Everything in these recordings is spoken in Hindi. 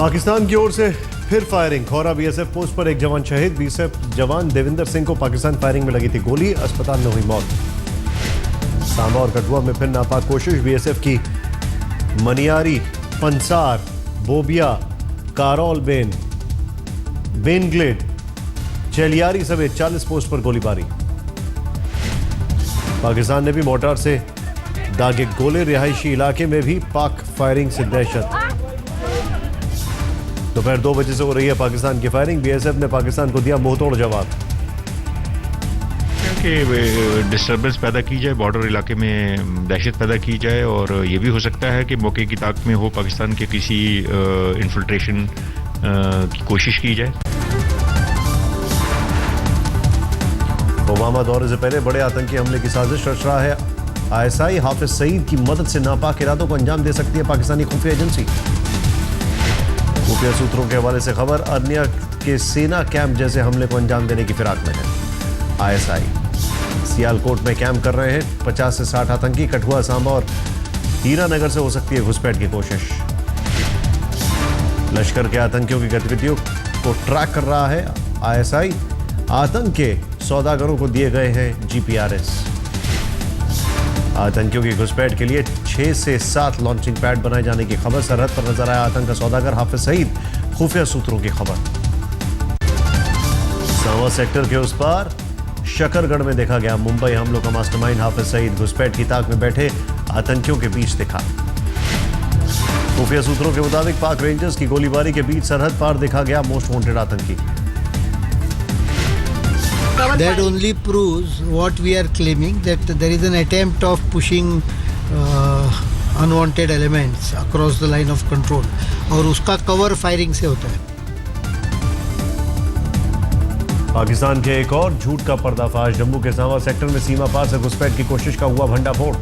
पाकिस्तान की ओर से फिर फायरिंग। खौरा बीएसएफ पोस्ट पर एक जवान शहीद। बीएसएफ जवान देविंदर सिंह को पाकिस्तान फायरिंग में लगी थी गोली, अस्पताल में हुई मौत। सांबा और कठुआ में फिर नापाक कोशिश। बीएसएफ की मनियारी, पंसार, बोबिया, कारौल बेनग्लेड, चेलियारी समेत 40 पोस्ट पर गोलीबारी। पाकिस्तान ने भी मोर्टार से दागे गोले। रिहायशी इलाके में भी पाक फायरिंग से दहशत। दोपहर 2 बजे से हो रही है पाकिस्तान की फायरिंग। बीएसएफ ने पाकिस्तान को दिया मुंहतोड़ जवाब कि डिस्टर्बेंस पैदा की जाए, बॉर्डर इलाके में दहशत पैदा की जाए, और ये भी हो सकता है कि मौके की ताक में हो पाकिस्तान के किसी इन्फिल्ट्रेशन की कोशिश की जाए। ओबामा दौरे से पहले बड़े आतंकी हमले की साजिश रच रहा है आईएसआई। हाफिज सईद की मदद से नापाक इरादों को अंजाम दे सकती है पाकिस्तानी खुफिया एजेंसी। खुफिया सूत्रों के हवाले से खबर, अर्निया के सेना कैंप जैसे हमले को अंजाम देने की फिराक में है आईएसआई। सियालकोट में कैंप कर रहे हैं 50 से 60 आतंकी। कठुआ, सांबा और हीरानगर से हो सकती है घुसपैठ की कोशिश। लश्कर के आतंकियों की गतिविधियों को ट्रैक कर रहा है आईएसआई। आतंक के सौदागरों को दिए गए हैं जीपीआरएस। आतंकियों की घुसपैठ के लिए 6 से 7 लॉन्चिंग पैड बनाए जाने की खबर। सरहद पर नजर आया आतंक का सौदागर हाफिज सईद, खुफिया सूत्रों की खबर। सांवा सेक्टर के उस पार शकरगढ़ में देखा गया मुंबई हमलों का मास्टरमाइंड हाफिज सईद। घुसपैठ की ताक में बैठे आतंकियों के बीच दिखा। खुफिया सूत्रों के मुताबिक पाक रेंजर्स की गोलीबारी के बीच सरहद पार देखा गया मोस्ट वांटेड आतंकी। That only proves what we are claiming, that there is an attempt of pushing unwanted elements across the line of control, और उसका कवर फायरिंग से होता है। पाकिस्तान के एक और झूठ का पर्दाफाश। जम्मू के सांवा सेक्टर में सीमा पार से घुसपैठ की कोशिश का हुआ भंडाफोड़।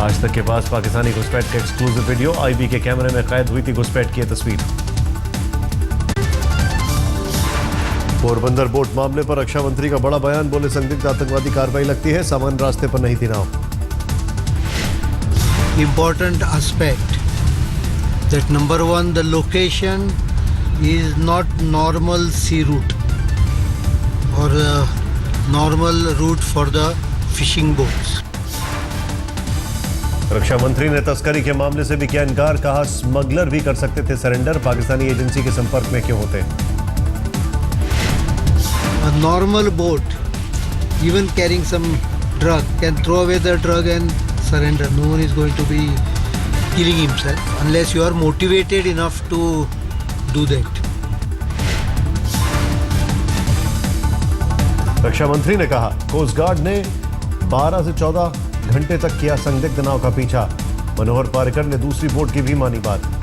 आज तक के पास पाकिस्तानी घुसपैठ का एक्सक्लूसिव वीडियो। आईबी के कैमरे में कैद हुई थी घुसपैठ की तस्वीर। पोरबंदर बोट मामले पर रक्षा मंत्री का बड़ा बयान। बोले संदिग्ध आतंकवादी कार्रवाई लगती है, सामान्य रास्ते पर नहीं थी नाव। Important aspect that number one, the location is not normal sea route or normal route for the fishing boats. रक्षा मंत्री ने तस्करी के मामले से भी किया इनकार। कहा स्मगलर भी कर सकते थे सरेंडर, पाकिस्तानी एजेंसी के संपर्क में क्यों होते। A normal boat, even carrying some drug, can throw away the drug and surrender. No one is going to be killing himself unless you are motivated enough to do that. रक्षा मंत्री ने कहा कोस्ट गार्ड ने 12 से 14 घंटे तक किया संदिग्ध नाव का पीछा। मनोहर पारिकर ने दूसरी बोट की भी मानी बात।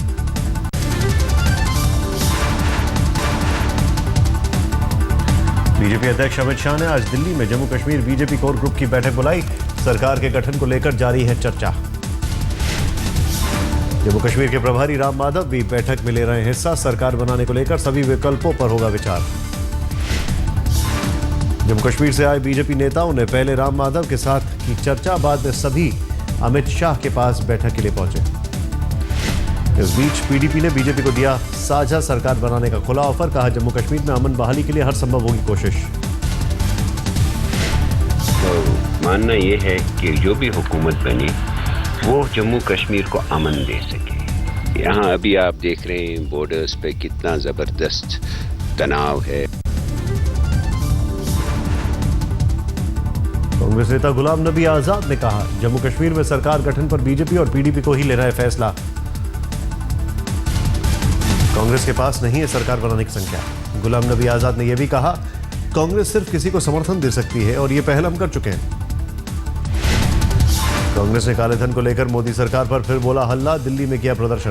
बीजेपी अध्यक्ष अमित शाह ने आज दिल्ली में Jammu Kashmir BJP core group की बैठक बुलाई। सरकार के गठन को लेकर जारी है चर्चा। जम्मू कश्मीर के प्रभारी राम माधव भी बैठक में ले रहे हैं हिस्सा। सरकार बनाने को लेकर सभी विकल्पों पर होगा विचार। जम्मू कश्मीर से आए बीजेपी नेताओं ने पहले राम माधव के साथ की चर्चा, बाद में सभी अमित शाह के पास बैठक के लिए पहुंचे। इस बीच पीडीपी ने बीजेपी को दिया साझा सरकार बनाने का खुला ऑफर। कहा जम्मू कश्मीर में अमन बहाली के लिए हर संभव होगी कोशिश। तो मानना ये है कि जो भी हुकूमत बने वो जम्मू कश्मीर को अमन दे सके। यहाँ अभी आप देख रहे हैं बॉर्डर्स पे कितना ज़बरदस्त तनाव है। कांग्रेस नेता गुलाम नबी आजाद ने कहा जम्मू कश्मीर में सरकार गठन पर बीजेपी और पीडीपी को ही लेना है फैसला। कांग्रेस के पास नहीं है सरकार बनाने की संख्या। गुलाम नबी आजाद ने यह भी कहा कांग्रेस सिर्फ किसी को समर्थन दे सकती है और यह पहल हम कर चुके हैं। कांग्रेस ने काले धन को लेकर मोदी सरकार पर फिर बोला हल्ला। दिल्ली में किया प्रदर्शन।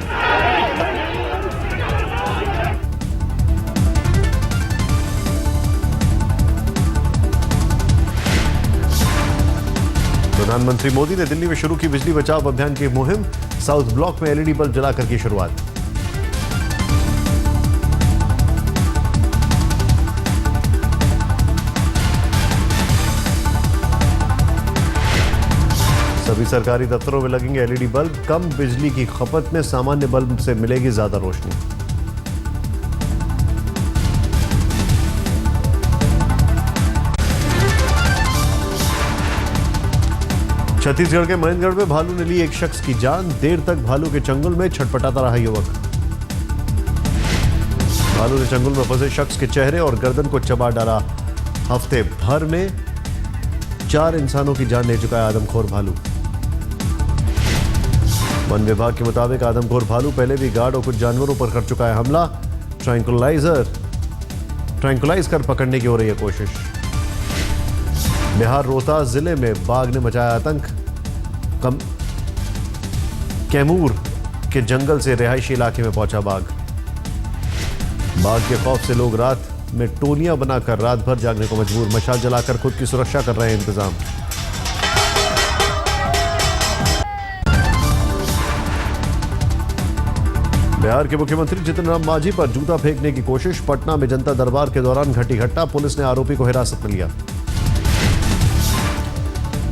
प्रधानमंत्री मोदी ने दिल्ली में शुरू की बिजली बचाओ अभियान की मुहिम। साउथ ब्लॉक में एलईडी बल्ब जलाकर की शुरुआत। सभी सरकारी दफ्तरों में लगेंगे एलईडी बल्ब, कम बिजली की खपत में सामान्य बल्ब से मिलेगी ज्यादा रोशनी। छत्तीसगढ़ के महेंद्रगढ़ में भालू ने ली एक शख्स की जान, देर तक भालू के चंगुल में छटपटाता रहा युवक। भालू ने चंगुल में फंसे शख्स के चेहरे और गर्दन को चबा डाला। हफ्ते भर में 4 इंसानों की जान ले चुका है आदमखोर भालू। वन विभाग के मुताबिक आदमखोर भालू पहले भी गार्ड और कुछ जानवरों पर कर चुका है हमला। ट्रैंकुलाइज कर पकड़ने की हो रही है कोशिश। बिहार रोहतास जिले में बाघ ने मचाया आतंक। कैमूर के जंगल से रिहायशी इलाके में पहुंचा बाघ। बाघ के खौफ से लोग रात में टोलियां बनाकर रात भर जागने को मजबूर। मशाल जलाकर खुद की सुरक्षा कर रहे हैं इंतजाम। बिहार के मुख्यमंत्री जितन राम मांझी पर जूता फेंकने की कोशिश। पटना में जनता दरबार के दौरान घटी घटना, पुलिस ने आरोपी को हिरासत में लिया।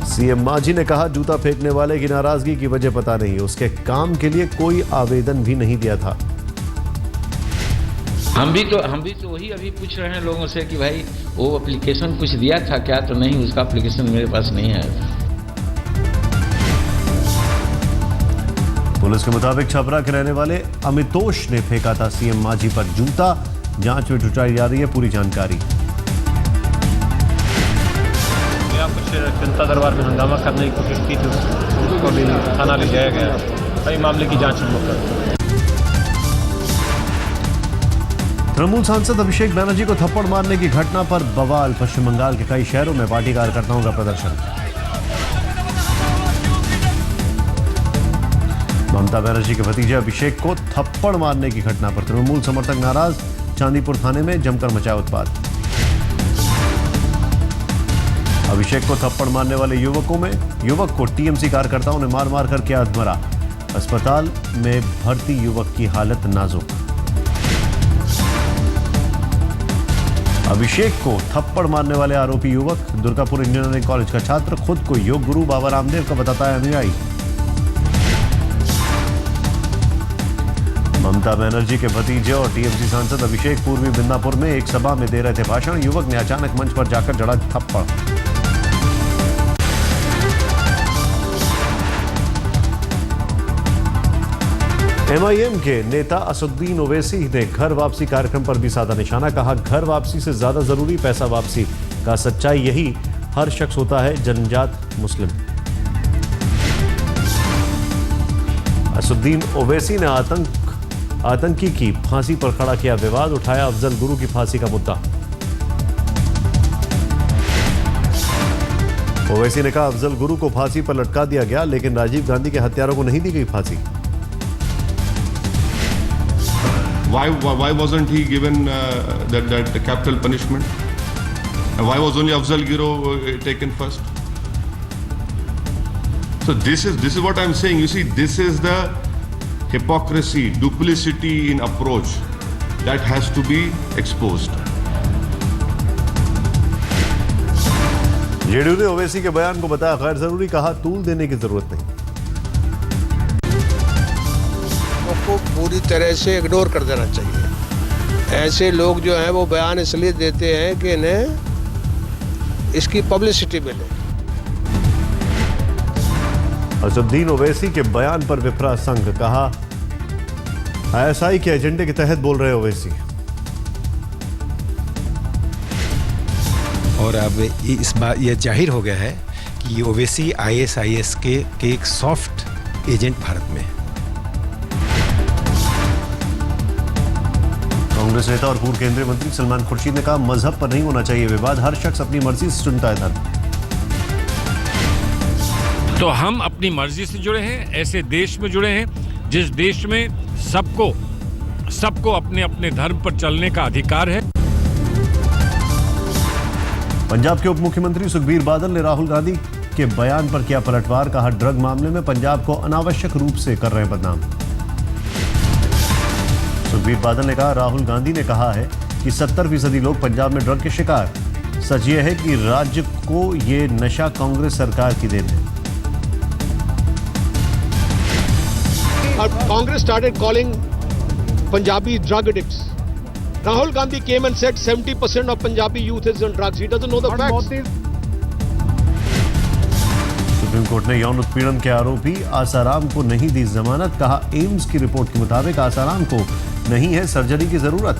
सीएम मांझी ने कहा, जूता फेंकने वाले की नाराजगी की वजह पता नहीं, उसके काम के लिए कोई आवेदन भी नहीं दिया था। हम भी तो वही अभी पूछ रहे हैं लोगों से कि भाई वो एप्लीकेशन कुछ दिया था क्या, तो नहीं, उसका एप्लीकेशन मेरे पास नहीं आया। पुलिस के मुताबिक छपरा के रहने वाले अमितोष ने फेंका था सीएम मांझी पर जूता। जांच में जुटाई जा रही है पूरी जानकारी। कुछ जनता दरबार में हंगामा करने की कोशिश की थी, उसको भी थाना ले जाया गया। कई मामले की जांच शुरू कर। तृणमूल सांसद अभिषेक बैनर्जी को थप्पड़ मारने की घटना पर बवाल। पश्चिम बंगाल के कई शहरों में पार्टी कार्यकर्ताओं का प्रदर्शन। ममता बनर्जी के भतीजे अभिषेक को थप्पड़ मारने की घटना पर तृणमूल समर्थक नाराज। चांदीपुर थाने में जमकर मचा उत्पात। अभिषेक को थप्पड़ मारने वाले युवक को टीएमसी कार्यकर्ताओं ने मार मार कर किया अधमरा। अस्पताल में भर्ती युवक की हालत नाजुक। अभिषेक को थप्पड़ मारने वाले आरोपी युवक दुर्गापुर इंजीनियरिंग कॉलेज का छात्र, खुद को योग गुरु बाबा रामदेव का बताता है अनुयायी। ममता बनर्जी के भतीजे और टीएमसी सांसद अभिषेक पूर्वी मिदनापुर में एक सभा में दे रहे थे भाषण। युवक ने अचानक मंच पर जाकर जड़ा थप्पड़। एमआईएम के नेता असदुद्दीन ओवैसी ने घर वापसी कार्यक्रम पर भी साधा निशाना। कहा, घर वापसी से ज्यादा जरूरी पैसा वापसी। का सच्चाई यही, हर शख्स होता है जनजात मुस्लिम। असदुद्दीन ओवैसी ने आतंकी की फांसी पर खड़ा किया विवाद। उठाया अफजल गुरु की फांसी का मुद्दा। ओवैसी ने कहा, अफजल गुरु को फांसी पर लटका दिया गया, लेकिन राजीव गांधी के हत्यारों को नहीं दी गई फांसी। Why wasn't he given that capital punishment? And why was only Afzal Guru taken first? So this is what I'm saying. You see, this is the hypocrisy, duplicity in approach that has to be exposed. JDU ने ओवैसी के बयान को बताया गैर जरूरी। कहा, तूल देने की जरूरत नहीं। को पूरी तरह से इग्नोर कर देना चाहिए। ऐसे लोग जो हैं वो बयान इसलिए देते हैं कि इन्हें इसकी पब्लिसिटी मिले। असदुद्दीन ओवैसी के बयान पर विप्रा संघ। कहा, आईएसआई के एजेंडे के तहत बोल रहे ओवैसी। और अब इस बात यह जाहिर हो गया है कि ओवैसी आईएसआईएस के एक सॉफ्ट एजेंट भारत में है। कांग्रेस नेता और पूर्व केंद्रीय मंत्री सलमान खुर्शीद ने कहा, मजहब पर नहीं होना चाहिए विवाद, हर शख्स अपनी मर्जी से चुनता है धर्म। तो हम अपनी मर्जी से जुड़े हैं, ऐसे देश में जुड़े हैं जिस देश में सबको अपने अपने धर्म पर चलने का अधिकार है। पंजाब के उप मुख्यमंत्री सुखबीर बादल ने राहुल गांधी के बयान पर किया पलटवार। कहा, ड्रग मामले में पंजाब को अनावश्यक रूप से कर रहे हैं बदनाम। सुखबीर बादल ने कहा, राहुल गांधी ने कहा है कि 70% लोग पंजाब में ड्रग के शिकार। सच ये है कि राज्य को ये नशा कांग्रेस सरकार की देन है। Congress started calling Punjabi drug addicts. Rahul Gandhi came and said 70% of Punjabi youth is on drugs. He doesn't know the facts. Supreme court ने यौन उत्पीड़न के आरोपी आसाराम को नहीं दी जमानत। कहा एम्स की रिपोर्ट के मुताबिक आसाराम को नहीं है सर्जरी की जरूरत।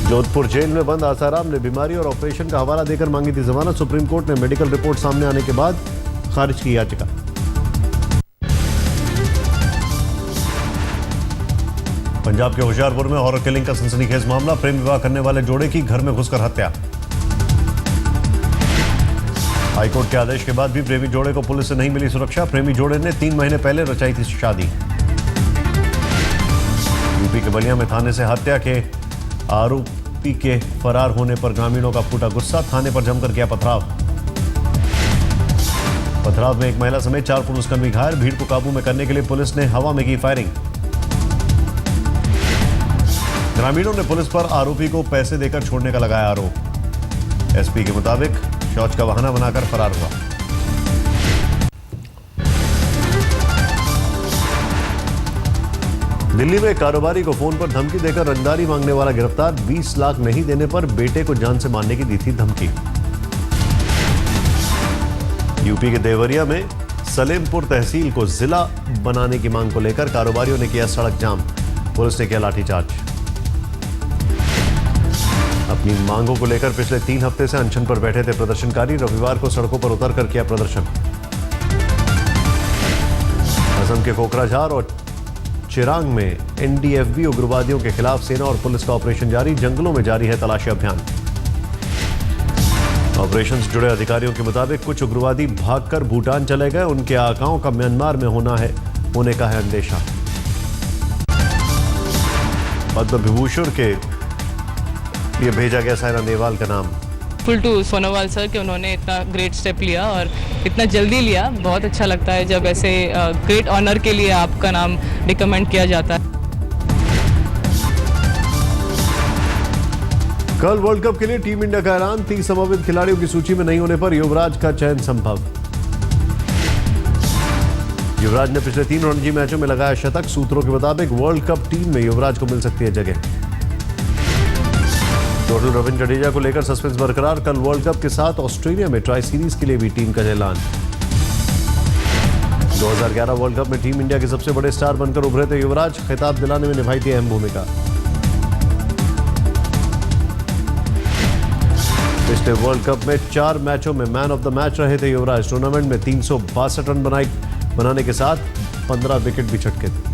जोधपुर जेल में बंद आसाराम ने बीमारी और ऑपरेशन का हवाला देकर मांगी थी जमानत। सुप्रीम कोर्ट ने मेडिकल रिपोर्ट सामने आने के बाद खारिज की याचिका। पंजाब के होशियारपुर में हॉरर किलिंग का सनसनीखेज मामला। प्रेम विवाह करने वाले जोड़े की घर में घुसकर हत्या। हाईकोर्ट के आदेश के बाद भी प्रेमी जोड़े को पुलिस से नहीं मिली सुरक्षा। प्रेमी जोड़े ने 3 महीने पहले रचाई थी शादी। यूपी के बलिया में थाने से हत्या के आरोपी के फरार होने पर ग्रामीणों का फूटा गुस्सा। थाने पर जमकर किया पथराव में एक महिला समेत 4 पुलिसकर्मी घायल। भीड़ को काबू में करने के लिए पुलिस ने हवा में की फायरिंग। ग्रामीणों ने पुलिस पर आरोपी को पैसे देकर छोड़ने का लगाया आरोप। एसपी के मुताबिक शौच का बहाना बनाकर फरार हुआ। दिल्ली में कारोबारी को फोन पर धमकी देकर रंगदारी मांगने वाला गिरफ्तार। 20 लाख नहीं देने पर बेटे को जान से मारने की दी थी धमकी। यूपी के देवरिया में सलेमपुर तहसील को जिला बनाने की मांग को लेकर कारोबारियों ने किया सड़क जाम। पुलिस ने किया लाठीचार्ज। अपनी मांगों को लेकर पिछले 3 हफ्ते से अनशन पर बैठे थे प्रदर्शनकारी। रविवार को सड़कों पर उतरकर किया प्रदर्शन। असम के कोकराझार और चिरांग में एनडीएफबी उग्रवादियों के खिलाफ सेना और पुलिस का ऑपरेशन जारी। जंगलों में जारी है तलाशी अभियान। ऑपरेशन से जुड़े अधिकारियों के मुताबिक कुछ उग्रवादी भागकर भूटान चले गए। उनके आकाओं का म्यांमार में होने का है अंदेशा। पद्म विभूषण के लिए भेजा गया साइना नेहवाल का नाम। फुल टू सोनोवाल सर कि उन्होंने इतना ग्रेट स्टेप लिया और इतना जल्दी लिया। बहुत अच्छा लगता है जब ऐसे ग्रेट ऑनर के लिए आपका नाम रिकमेंड किया जाता है। कल वर्ल्ड कप के लिए टीम इंडिया का ऐलान। 30 संभावित खिलाड़ियों की सूची में नहीं होने पर युवराज का चयन संभव। युवराज ने पिछले 3 रणजी मैचों में लगाया शतक। सूत्रों के मुताबिक वर्ल्ड कप टीम में युवराज को मिल सकती है जगह। टोटल रविंद्र जडेजा को लेकर सस्पेंस बरकरार। कल वर्ल्ड कप के साथ ऑस्ट्रेलिया में ट्राई सीरीज के लिए भी टीम का ऐलान। 2011 वर्ल्ड कप में टीम इंडिया के सबसे बड़े स्टार बनकर उभरे थे युवराज। खिताब दिलाने में निभाई थी अहम भूमिका। पिछले वर्ल्ड कप में 4 मैचों में मैन ऑफ द मैच रहे थे युवराज। टूर्नामेंट में 362 रन बनाने के साथ 15 विकेट भी झटके थे।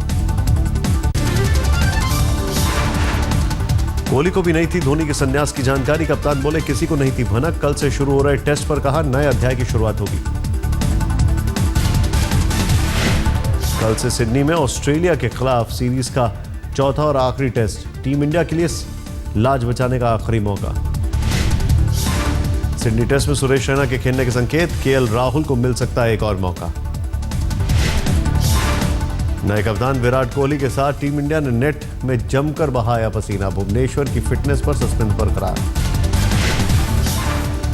कोहली को भी नहीं थी धोनी के संन्यास की जानकारी। कप्तान बोले किसी को नहीं थी भनक। कल से शुरू हो रहे टेस्ट पर कहा नए अध्याय की शुरुआत होगी। कल से सिडनी में ऑस्ट्रेलिया के खिलाफ सीरीज का चौथा और आखिरी टेस्ट। टीम इंडिया के लिए लाज बचाने का आखिरी मौका। सिडनी टेस्ट में सुरेश रैना के खेलने के संकेत। केएल राहुल को मिल सकता है एक और मौका। नए कप्तान विराट कोहली के साथ टीम इंडिया ने नेट में जमकर बहाया पसीना। भुवनेश्वर की फिटनेस पर सस्पेंस बरकरार।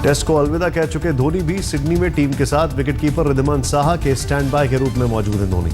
टेस्ट को अलविदा कह चुके धोनी भी सिडनी में टीम के साथ। विकेटकीपर रिद्धिमान साहा के स्टैंड बाय के रूप में मौजूद हैं धोनी।